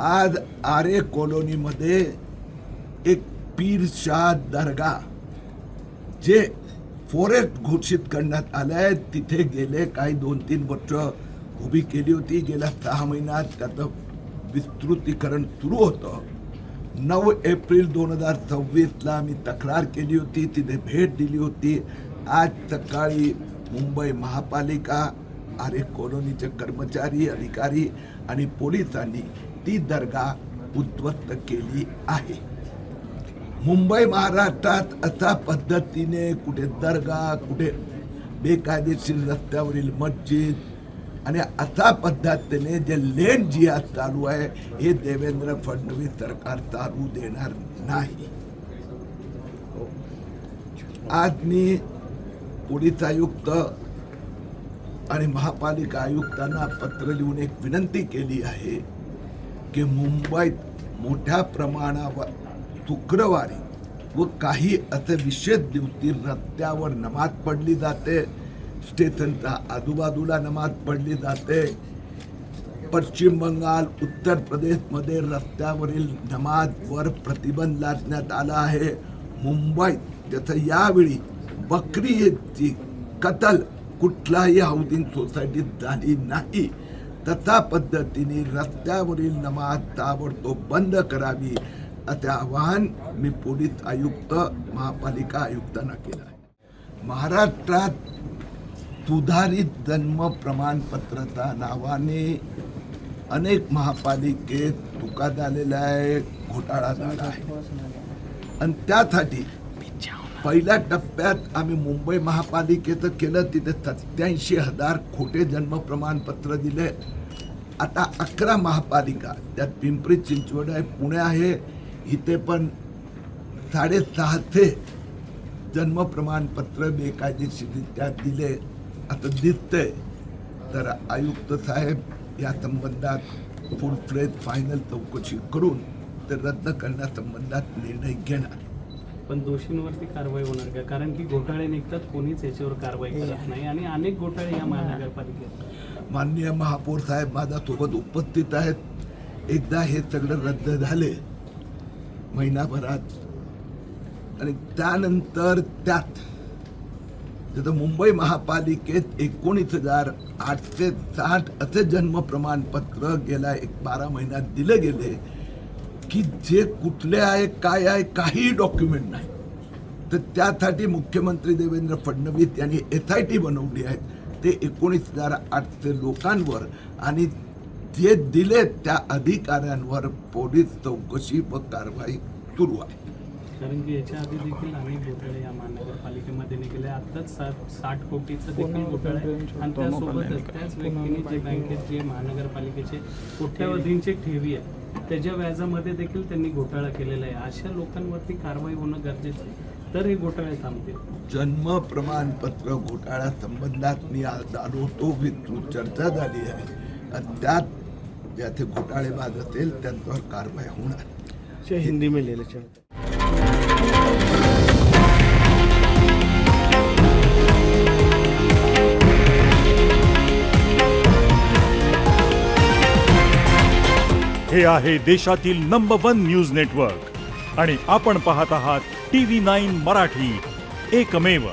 आज आरे कॉलनीमध्ये एक पीर शाह दर्गा जे फॉरेस्ट घोषित करण्यात आलंय तिथे गेले काही 2-3 वर्ष उभी केली होती. गेल्या 6 महिन्यात त्याचं विस्तृतीकरण सुरू होतं. 9 एप्रिल 2026ला मी तक्रार केली होती, तिथे भेट दिली होती. आज सकाळी मुंबई महापालिका, आरे कॉलनीचे कर्मचारी, अधिकारी आणि पोलिसांनी ती दर्गा उद्ध्वस्त केली आहे. मुंबई महाराष्ट्रात अशा पद्धतीने कुठे दर्गा, कुठे बेकायदेशीर रस्त्यावरील मस्जिद आणि अशा पद्धतीने जे लेन जिहाद चालू आहे हे देवेंद्र फडणवीस सरकार चालू देणार नाही. आज मी पोलीस आयुक्त आणि महापालिका आयुक्तांना पत्र लिहून एक विनंती केली आहे की मुंबईत मोठ्या प्रमाणावर शुक्रवारी व काही असे विशेष दिवशी रस्त्यावर नमाज पडली जाते, स्टेशनच्या आजूबाजूला नमाज पडली जाते. पश्चिम बंगाल, उत्तर प्रदेशमध्ये रस्त्यावरील नमाजवर प्रतिबंध लादण्यात आला आहे. मुंबईत जसं यावेळी बकरी ईदची कत्ल कुठलाही हाऊसिंग सोसायटीत झाली नाही, तशा पद्धतीने रस्त्यावरील नमाज ताबडतोब बंद करावी असे आवाहन मी पोलीस आयुक्त, महापालिका आयुक्तांना केलं आहे. महाराष्ट्रात सुधारित जन्म प्रमाणपत्राच्या नावाने अनेक महापालिकेत चुका झालेल्या आहे, घोटाळा झाला आहे. आणि त्यासाठी पहिल्या टप्प्यात आम्ही मुंबई महापालिकेचं केलं, तिथे 87,000 खोटे जन्म प्रमाणपत्र दिले. आता 11 महापालिका, त्यात पिंपरी चिंचवड आहे, पुणे आहे, इथे पण 650 जन्म प्रमाणपत्र बेकायदेशीरित्या दिले असं दिसतंय. तर आयुक्त साहेब या संबंधात फुल फ्लेज फायनल चौकशी करून ते रद्द करण्यासंबंधात निर्णय घेणार. पण दोषींवरती कारवाई होणार का? कारण की घोटाळे निघतात, कोणीच याच्यावर कारवाई करत नाही आणि अनेक घोटाळे या महानगरपालिकेत. माननीय महापौर साहेब माझ्यासोबत उपस्थित आहेत. एकदा हे सगळं रद्द झाले महिनाभरात आणि त्यानंतर त्यात जसं मुंबई महापालिकेत 19,860 असे जन्म प्रमाणपत्र गेल्या 12 महिन्यात दिले गेले की जे कुठले आहे, काय आहे, काही डॉक्युमेंट नाही. तर त्यासाठी मुख्यमंत्री देवेंद्र फडणवीस यांनी SIT बनवली आहे. ते 19,800 लोकांवर आणि जे दिले त्या अधिकाऱ्यांवर पोलीस चौकशी व कारवाई सुरू आहे. कारण की याच्या आधी देखील अनेक घोटाळे या महानगरपालिकेमध्ये निघाले. आत्ताच 60 कोटीचं देखील घोटाळे आणि त्यासोबतच त्याच व्यक्तीने जे बँकेत जे महानगरपालिकेचे कोट्यावधींचे ठेवी आहे त्याच्या व्याजामध्ये देखील त्यांनी घोटाळा केलेला आहे. अशा लोकांवरती कारवाई होणं गरजेचं आहे, तर हे घोटाळे थांबतील. जन्म प्रमाणपत्र घोटाळ्या संबंधात मी आज आलो होतो, विस्तृत चर्चा झाली आहे आणि त्यात ज्याचे घोटाळेबाज असेल त्यांच्यावर कारवाई होणार. हिंदी में ले ले. हे आहे देशातील नंबर 1 न्यूज नेटवर्क आणि आपण पाहत आहात TV9 मराठी, एकमेव.